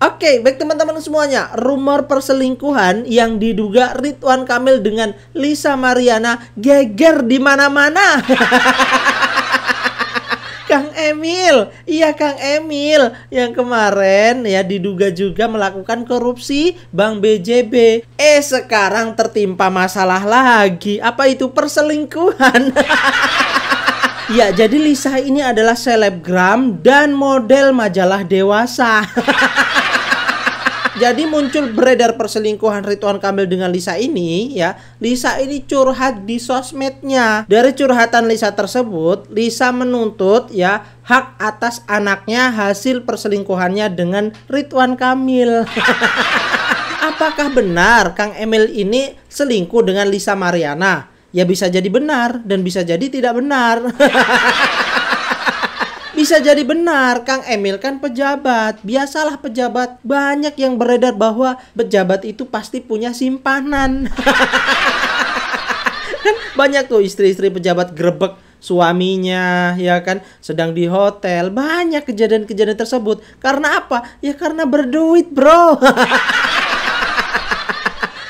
Oke, baik teman-teman semuanya, rumor perselingkuhan yang diduga Ridwan Kamil dengan Lisa Mariana geger di mana-mana. Kang Emil, iya Kang Emil yang kemarin ya diduga juga melakukan korupsi Bank BJB. Sekarang tertimpa masalah lagi. Apa itu perselingkuhan? Ya, jadi Lisa ini adalah selebgram dan model majalah dewasa. Jadi muncul beredar perselingkuhan Ridwan Kamil dengan Lisa ini ya. Lisa ini curhat di sosmednya. Dari curhatan Lisa tersebut, Lisa menuntut ya hak atas anaknya hasil perselingkuhannya dengan Ridwan Kamil. Apakah benar Kang Emil ini selingkuh dengan Lisa Mariana? Ya bisa jadi benar dan bisa jadi tidak benar. Bisa jadi benar, Kang Emil kan pejabat. Biasalah pejabat, banyak yang beredar bahwa pejabat itu pasti punya simpanan. Kan banyak tuh istri-istri pejabat grebek suaminya, ya kan, sedang di hotel. Banyak kejadian-kejadian tersebut. Karena apa? Ya karena berduit, bro.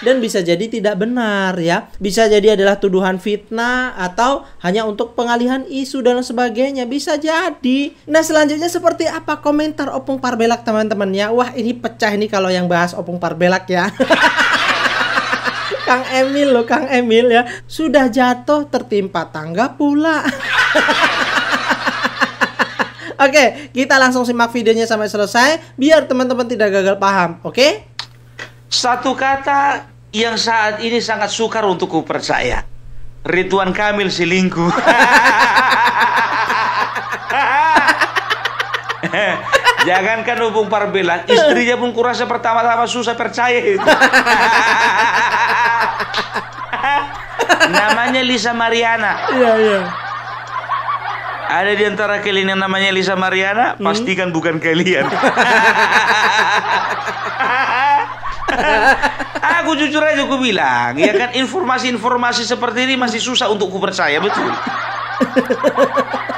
Dan bisa jadi tidak benar ya. Bisa jadi adalah tuduhan fitnah atau hanya untuk pengalihan isu dan sebagainya. Bisa jadi. Nah selanjutnya seperti apa komentar Opung Parbelak teman-teman ya. Wah ini pecah ini kalau yang bahas Opung Parbelak ya. Kang Emil loh, Kang Emil ya. Sudah jatuh tertimpa tangga pula. Oke, kita langsung simak videonya sampai selesai biar teman-teman tidak gagal paham, oke? Satu kata yang saat ini sangat sukar untuk ku percaya. Ridwan Kamil selingkuh. Jangankan Opung Parbelak, istrinya pun kurasa pertama-tama susah percaya itu. Namanya Lisa Mariana. Iya, iya. Ada di antara kalian yang namanya Lisa Mariana? Pastikan bukan kalian. Aku jujur aja aku bilang, ya kan informasi-informasi seperti ini masih susah untuk ku percaya, betul.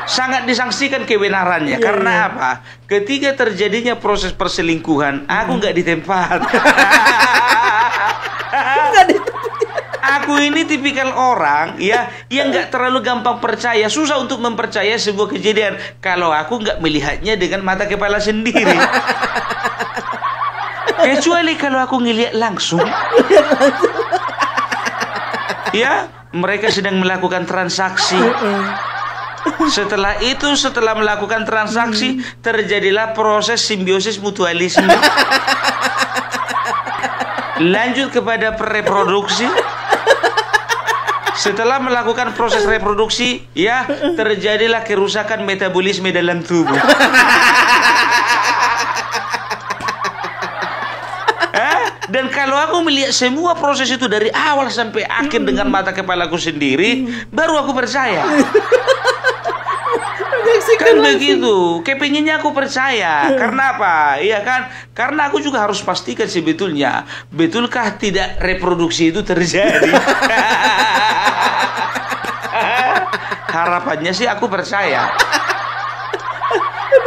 Sangat disangsikan kebenarannya. Karena apa? Ketika terjadinya proses perselingkuhan, aku nggak di tempat. Aku ini tipikal orang ya yang nggak terlalu gampang percaya, susah untuk mempercaya sebuah kejadian kalau aku nggak melihatnya dengan mata kepala sendiri. Kecuali kalau aku ngelihat langsung. Ya, mereka sedang melakukan transaksi. Setelah itu, setelah melakukan transaksi, terjadilah proses simbiosis mutualisme. Lanjut kepada reproduksi. Setelah melakukan proses reproduksi, ya, terjadilah kerusakan metabolisme dalam tubuh. Dan kalau aku melihat semua proses itu dari awal sampai akhir dengan mata kepalaku sendiri, baru aku percaya. Kan begitu, kepinginnya aku percaya. Karena apa? Iya kan? Karena aku juga harus pastikan sebetulnya, betulkah tidak reproduksi itu terjadi. Harapannya sih aku percaya.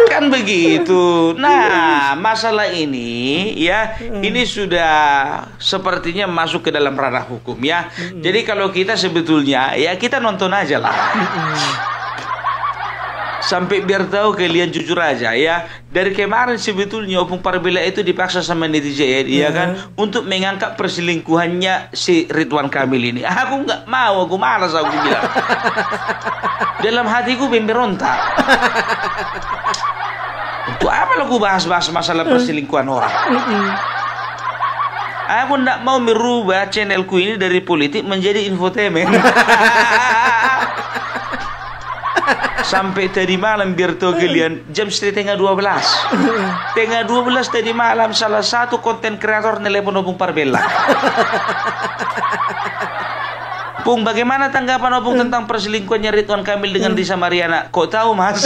Kan begitu. Nah, masalah ini ya, ini sudah sepertinya masuk ke dalam ranah hukum ya. Jadi kalau kita sebetulnya ya kita nonton aja lah. Sampai biar tahu kalian jujur aja ya. Dari kemarin sebetulnya Opung Parbelak itu dipaksa sama netizen ya kan untuk mengangkat perselingkuhannya si Ridwan Kamil ini. Aku nggak mau, aku malas aku bilang. Dalam hatiku berontak. Untuk apa aku bahas-bahas masalah perselingkuhan orang? Aku nggak mau merubah channelku ini dari politik menjadi infotainment. Sampai tadi malam biar tahu kalian jam setengah 12. Tengah 12 tadi malam salah satu konten kreator nelpon Opung Parbelak. Pung, bagaimana tanggapan Opung tentang perselingkuhannya Ridwan Kamil dengan Lisa Mariana? Kok tahu, Mas?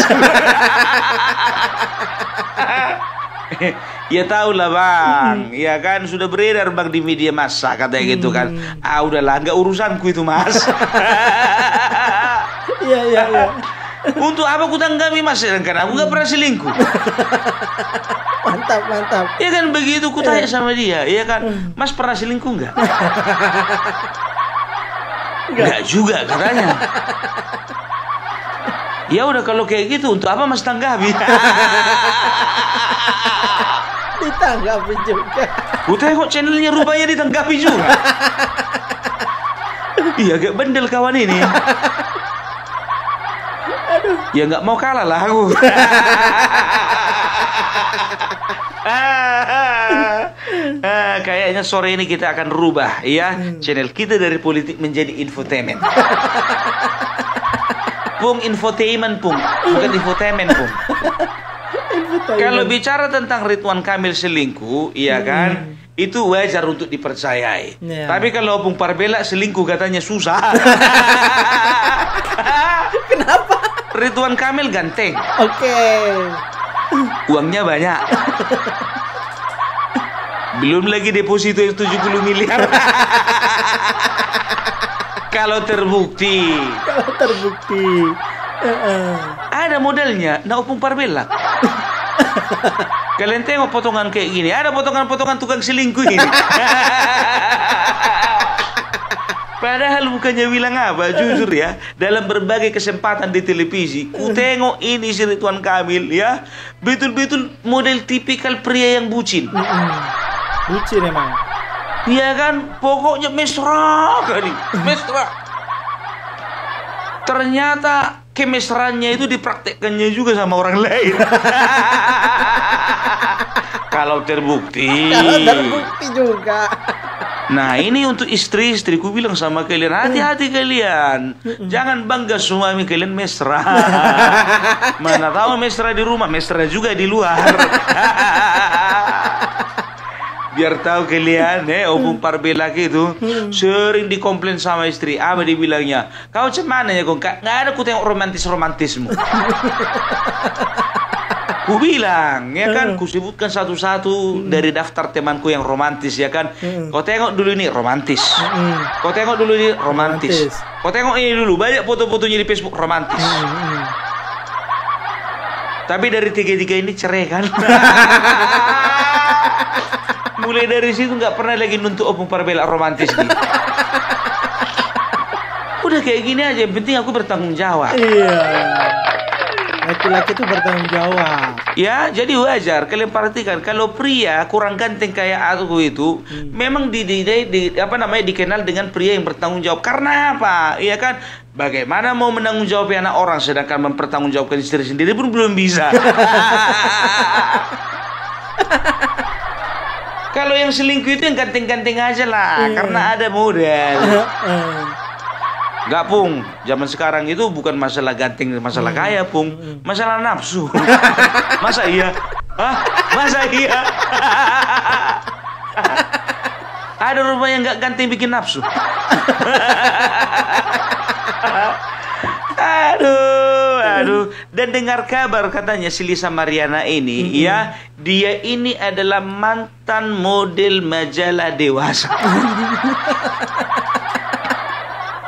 Ya tahu lah bang, ya kan sudah beredar bang di media massa katanya gitu kan. Udahlah, nggak urusanku itu Mas. Iya. Untuk apa aku tanggapi mas? Sedangkan aku gak pernah selingkuh. Mantap, mantap. Ya kan begitu ku tanya sama dia, ya kan, mas pernah selingkuh nggak? Nggak juga katanya. Ya udah kalau kayak gitu, untuk apa mas tanggapi? Ditanggapi juga. Ku tengok channelnya rupanya ditanggapi juga. Iya agak bandel kawan ini. Ya nggak mau kalah lah aku. Kayaknya sore ini kita akan rubah ya channel kita dari politik menjadi infotainment. Pung, infotainment Pung, bukan infotainment Pung. Kalau bicara tentang Ridwan Kamil selingkuh, iya kan, itu wajar untuk dipercayai. Tapi kalau Opung Parbela selingkuh katanya susah. Kenapa? Ridwan Kamil ganteng. Oke. Uangnya banyak. Belum lagi deposito yang 70 miliar. Kalau terbukti. Kalau terbukti. Ada modelnya, nah Opung Parbela. Kalian tengok potongan kayak gini, ada potongan-potongan tukang selingkuh ini. Padahal bukannya bilang apa, jujur ya, dalam berbagai kesempatan di televisi, ku tengok ini si Ridwan Kamil ya, betul-betul model tipikal pria yang bucin. Bucin emang. Iya kan, pokoknya mesra kali, mesra. Ternyata kemesraannya itu dipraktekkannya juga sama orang lain. Kalau terbukti. Kalau terbukti juga. Nah ini untuk istri-istriku bilang sama kalian, hati-hati kalian, jangan bangga suami kalian mesra. Mana tahu mesra di rumah, mesra juga di luar. Biar tahu kalian, Opung Parbela itu sering dikomplain sama istri. Apa dibilangnya? Kau cemana ya kok? Nggak ada ku tengok romantismu. Ku bilang, ya kan, ku sebutkan satu-satu dari daftar temanku yang romantis, ya kan. Kau tengok dulu ini romantis. Kau tengok dulu ini romantis. Kau tengok ini dulu, banyak foto-fotonya di Facebook romantis. Tapi dari tiga-tiga ini cerai kan. Mulai dari situ nggak pernah lagi nuntut Opung Parbela romantis gitu. Udah kayak gini aja, yang penting aku bertanggung jawab. Iya. Laki-laki itu bertanggung jawab. Ya, jadi wajar kalian perhatikan kalau pria kurang ganteng kayak aku itu, memang dikenal dengan pria yang bertanggung jawab. Karena apa? Iya kan? Bagaimana mau menanggung jawab anak orang sedangkan mempertanggungjawabkan istri sendiri pun belum bisa. Kalau yang selingkuh itu yang ganteng-ganteng aja lah, karena ada modal. Gak Pung, zaman sekarang itu bukan masalah ganteng, masalah kaya Pung, masalah nafsu. Masa iya? Hah? Masa iya? Ada rumah yang gak ganteng bikin nafsu. Aduh. Dan dengar kabar katanya si Lisa Mariana ini, ya, dia ini adalah mantan model majalah dewasa.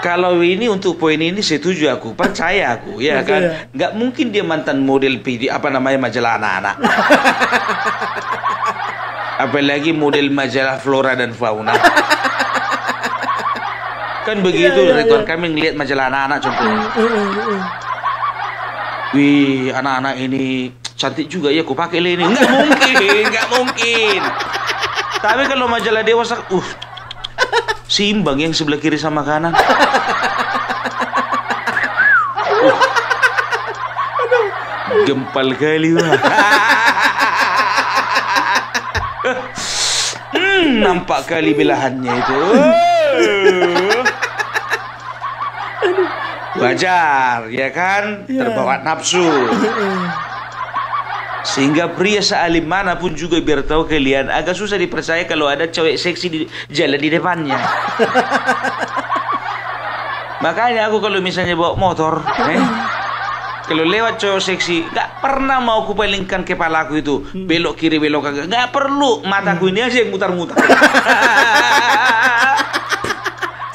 Kalau ini untuk poin ini setuju aku, percaya aku, ya kan, nggak mungkin dia mantan model majalah anak-anak. Apalagi model majalah flora dan fauna. Kan begitu, Ridwan kami ngeliat majalah anak-anak contohnya. Wih, anak-anak ini cantik juga ya, aku pakai ini. Nggak mungkin. Tapi kalau majalah dewasa, seimbang yang sebelah kiri sama kanan. Gempal kali wah. Nampak kali belahannya itu. Wajar, ya kan? Terbawa nafsu. Sehingga pria sealim manapun juga biar tahu kalian agak susah dipercaya kalau ada cewek seksi di jalan di depannya. Makanya aku kalau misalnya bawa motor, kalau lewat cewek seksi, gak pernah mau aku palingkan kepalaku itu belok kiri belok kanan, gak perlu, mataku ini aja yang mutar-mutar.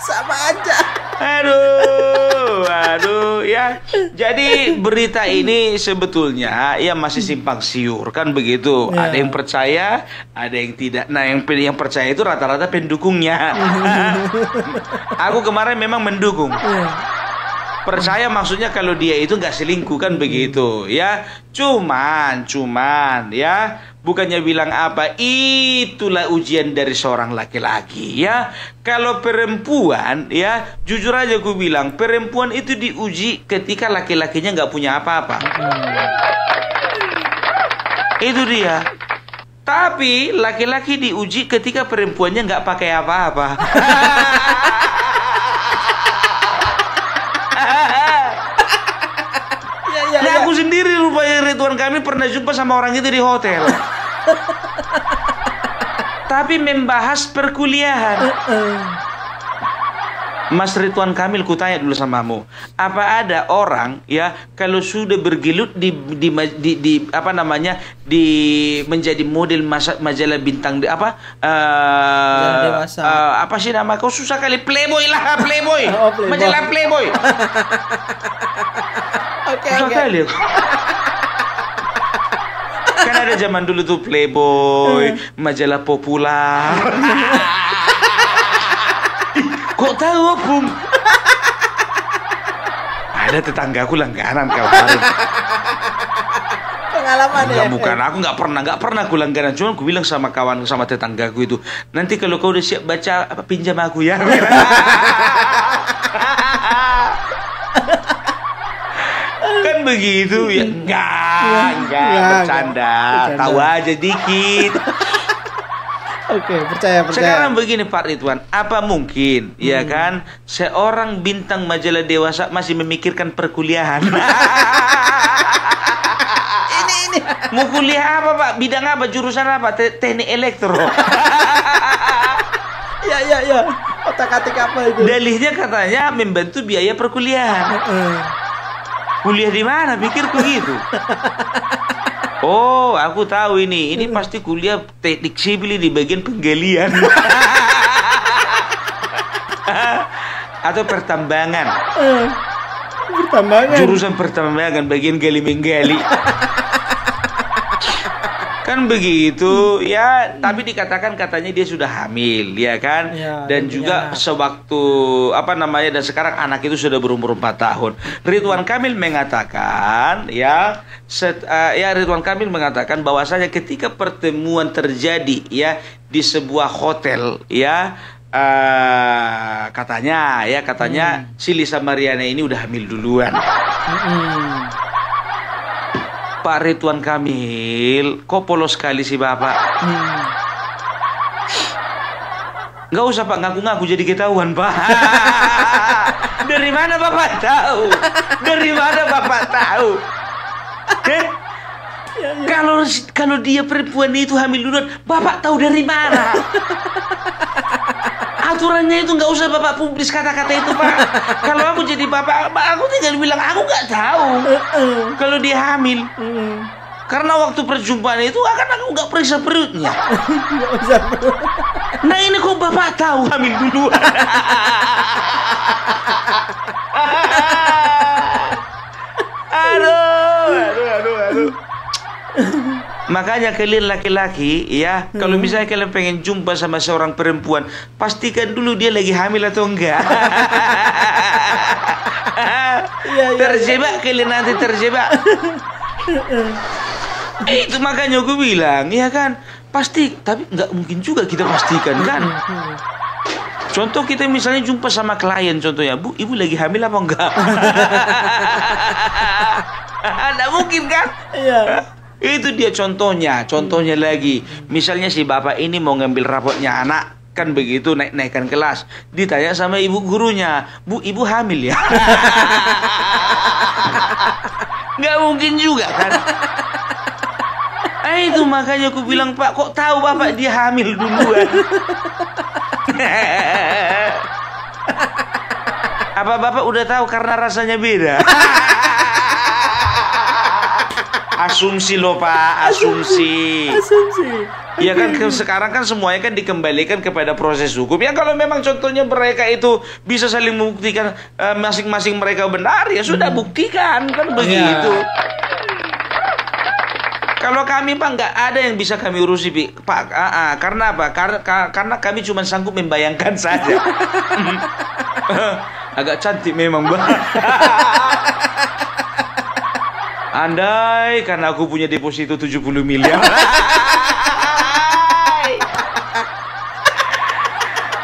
Sama aja. Aduh. Aduh ya. Jadi berita ini sebetulnya ya masih simpang siur kan begitu. Ya. Ada yang percaya, ada yang tidak. Nah, yang percaya itu rata-rata pendukungnya. Aku kemarin memang mendukung. Percaya maksudnya kalau dia itu nggak selingkuh kan begitu ya. Cuman ya bukannya bilang apa, itulah ujian dari seorang laki-laki ya. Kalau perempuan ya, jujur aja aku bilang perempuan itu diuji ketika laki-lakinya nggak punya apa-apa. Itu dia. Tapi laki-laki diuji ketika perempuannya nggak pakai apa-apa. Nah, aku sendiri rupanya Ridwan Kamil pernah jumpa sama orang itu di hotel. Tapi membahas perkuliahan. Mas Ridwan Kamil, kutanya dulu samamu, apa ada orang ya kalau sudah bergelut di apa namanya di menjadi model majalah bintang di apa dewasa. Apa sih nama kau susah kali, Playboy lah, Playboy. Oh, Playboy. Majalah Playboy. Oke. Kali. Kan ada zaman dulu tuh Playboy, majalah populer. Kok tahu, Bung? Ada tetanggaku langganan kemarin. Pengalaman ya. Bukan, aku nggak pernah aku langganan. Cuma aku bilang sama kawan sama tetanggaku itu, nanti kalau kau udah siap baca apa pinjam aku ya. Kan begitu ya. Enggak, bercanda. Tahu aja dikit. Oke, percaya. Sekarang begini Pak Ridwan, apa mungkin ya kan seorang bintang majalah dewasa masih memikirkan perkuliahan? ini mau kuliah apa Pak? Bidang apa? Jurusan apa? Teknik elektro. Ya. Otak-atik apa itu? Dalihnya katanya membantu biaya perkuliahan. Kuliah di mana? Pikirku gitu. Oh, aku tahu ini. Ini pasti kuliah teknik sipil di bagian penggalian. Atau pertambangan. Pertambangan. Jurusan pertambangan bagian gali menggali. Kan begitu ya, tapi dikatakan katanya dia sudah hamil ya kan, ya, dan juga sewaktu apa namanya, dan sekarang anak itu sudah berumur 4 tahun. Ridwan Kamil mengatakan ya Ridwan Kamil mengatakan bahwasanya ketika pertemuan terjadi ya di sebuah hotel ya, katanya si Lisa Mariana ini udah hamil duluan. Pak Ridwan Kamil, kok polos sekali sih Bapak? Nggak usah Pak ngaku-ngaku jadi ketahuan Pak. Dari mana Bapak tahu? Dari mana Bapak tahu? Kalau dia perempuan itu hamil duluan, Bapak tahu dari mana? Aturannya itu nggak usah Bapak publis kata-kata itu Pak. Kalau aku jadi Bapak, aku tinggal bilang aku nggak tahu kalau dia hamil. Karena waktu perjumpaan itu akan aku nggak periksa perutnya. Nah ini kok Bapak tahu hamil duluan? Aduh. Makanya kalian laki-laki ya, kalau misalnya kalian pengen jumpa sama seorang perempuan, pastikan dulu dia lagi hamil atau enggak. Terjebak kalian nanti terjebak. Itu makanya aku bilang, ya kan, pasti, tapi nggak mungkin juga kita pastikan kan. Contoh kita misalnya jumpa sama klien, contohnya, Bu, ibu lagi hamil apa enggak? Nggak mungkin kan? Iya. Itu dia contohnya lagi. Misalnya si bapak ini mau ngambil rapotnya anak, kan begitu, naikkan kelas. Ditanya sama ibu gurunya, Bu, ibu hamil ya? Nggak mungkin juga kan? Itu makanya aku bilang, Pak, kok tahu Bapak dia hamil duluan? Apa Bapak udah tahu karena rasanya beda? Asumsi loh Pak, asumsi. Ya kan sekarang kan semuanya kan dikembalikan kepada proses hukum. Ya kalau memang contohnya mereka itu bisa saling membuktikan masing-masing mereka benar, ya sudah buktikan kan begitu. Kalau kami Pak nggak ada yang bisa kami urusi Pak. Karena apa? Karena kami cuma sanggup membayangkan saja. Agak cantik memang Mbak. Andai karena aku punya deposito 70 miliar.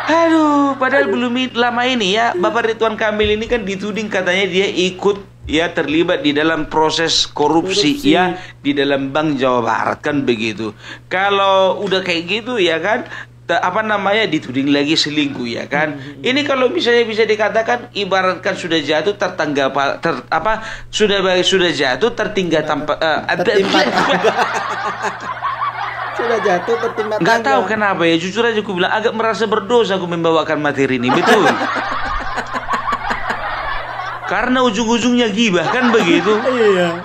Aduh, padahal belum lama ini ya Bapak Ridwan Kamil ini kan dituding katanya dia ikut ya terlibat di dalam proses korupsi ya di dalam Bank Jawa Barat kan begitu. Kalau udah kayak gitu ya kan dituding lagi selingkuh ya kan. Ini kalau misalnya bisa dikatakan ibaratkan sudah jatuh sudah jatuh tertinggal tanpa sudah jatuh tertimpa tangga. Nggak tahu kenapa ya, jujur aja aku bilang agak merasa berdosa aku membawakan materi ini, betul. Karena ujung-ujungnya gibah kan begitu. Iya.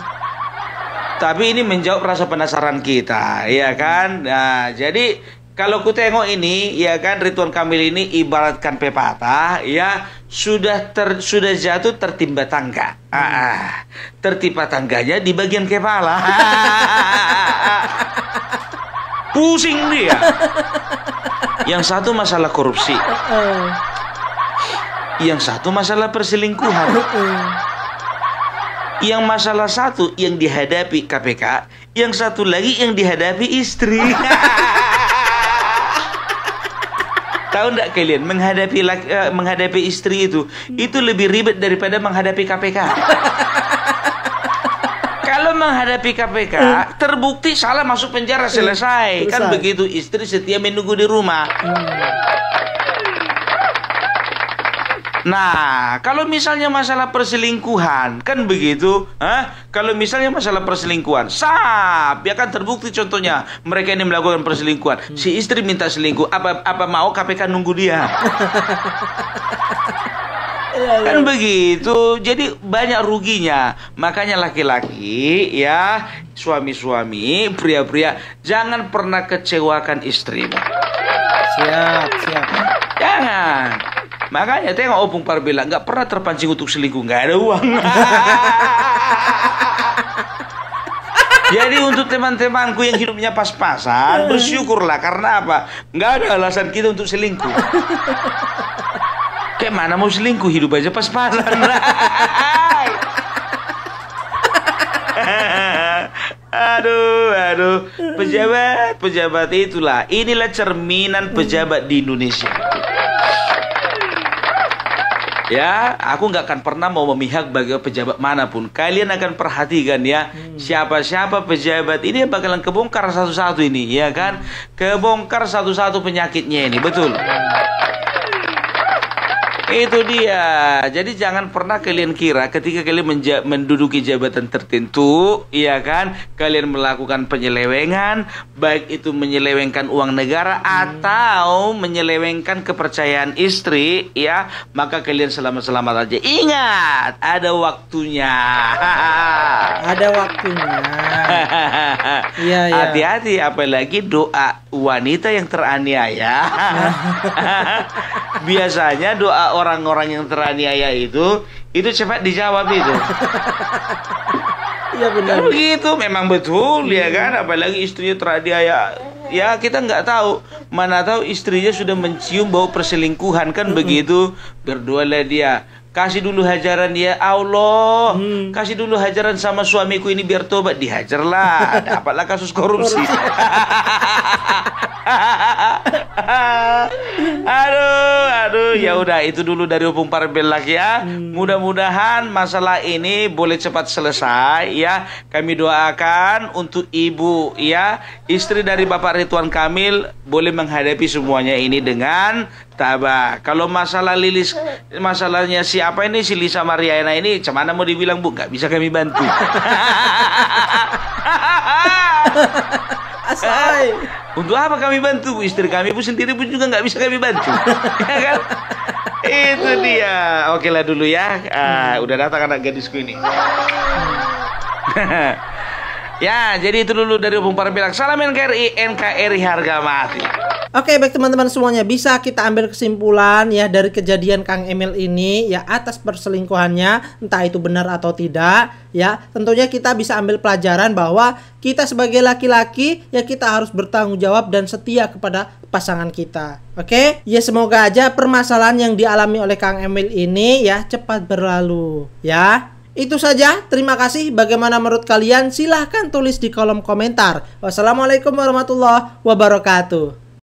Tapi ini menjawab rasa penasaran kita, ya kan? Nah, jadi kalau ku tengok ini, ya kan Ridwan Kamil ini ibaratkan pepatah, ya sudah jatuh tertimpa tangga. Tertimpa tangganya di bagian kepala. Pusing dia. Yang satu masalah korupsi, yang satu masalah perselingkuhan, yang masalah satu yang dihadapi KPK, yang satu lagi yang dihadapi istri. Tahu nggak kalian menghadapi istri itu lebih ribet daripada menghadapi KPK. Kalau menghadapi KPK terbukti salah masuk penjara selesai. Kan begitu, istri setia menunggu di rumah. Nah, kalau misalnya masalah perselingkuhan, kan begitu, kalau misalnya masalah perselingkuhan, ya kan terbukti contohnya mereka ini melakukan perselingkuhan. Si istri minta selingkuh, apa mau KPK nunggu dia? Kan begitu, jadi banyak ruginya. Makanya laki-laki ya, suami-suami, pria-pria, jangan pernah kecewakan istrimu. Siap. Jangan. Makanya tengok Opung Parbela nggak pernah terpancing untuk selingkuh, nggak ada uang. Jadi untuk teman-temanku yang hidupnya pas-pasan, bersyukurlah karena apa? Nggak ada alasan kita untuk selingkuh. Kayak mana mau selingkuh, hidup aja pas-pasan. Aduh, pejabat itulah. Inilah cerminan pejabat di Indonesia. Ya, aku nggak akan pernah mau memihak bagi pejabat manapun. Kalian akan perhatikan ya, siapa-siapa pejabat ini bakalan kebongkar satu-satu ini, ya kan? Kebongkar satu-satu penyakitnya ini, betul. Itu dia. Jadi jangan pernah kalian kira ketika kalian menduduki jabatan tertentu, ya kan, kalian melakukan penyelewengan, baik itu menyelewengkan uang negara atau menyelewengkan kepercayaan istri, ya, maka kalian selamat-selamat aja. Ingat, ada waktunya. Ada waktunya. Iya. Hati-hati, apalagi doa wanita yang teraniaya. Biasanya doa orang-orang yang teraniaya itu cepat dijawab itu. Iya benar. Kan begitu, memang betul ya kan, apalagi istrinya teraniaya. Ya kita nggak tahu, mana tahu istrinya sudah mencium bau perselingkuhan kan begitu. Berdoalah dia, kasih dulu hajaran ya Allah, kasih dulu hajaran sama suamiku ini biar tobat. Dihajarlah, dapatlah kasus korupsi. Aduh, ya udah itu dulu dari Opung Parbela ya. Mudah-mudahan masalah ini boleh cepat selesai ya. Kami doakan untuk ibu ya, istri dari Bapak Ridwan Kamil boleh menghadapi semuanya ini dengan tabah. Kalau masalahnya siapa ini, si Lisa Mariana ini, cemana mau dibilang Bu, nggak bisa kami bantu. Asai. Untuk apa kami bantu? Istri kami pun sendiri pun juga nggak bisa kami bantu. Ya kan? Itu dia. Oke lah dulu ya. Udah datang anak gadisku ini. Ya, jadi itu dulu dari Opung Parbilak. Salam NKRI harga mati. Oke, baik teman-teman semuanya, bisa kita ambil kesimpulan ya dari kejadian Kang Emil ini ya atas perselingkuhannya, entah itu benar atau tidak ya. Tentunya kita bisa ambil pelajaran bahwa kita sebagai laki-laki ya kita harus bertanggung jawab dan setia kepada pasangan kita. Oke? Ya semoga aja permasalahan yang dialami oleh Kang Emil ini ya cepat berlalu ya. Itu saja, terima kasih. Bagaimana menurut kalian? Silahkan tulis di kolom komentar. Wassalamualaikum warahmatullahi wabarakatuh.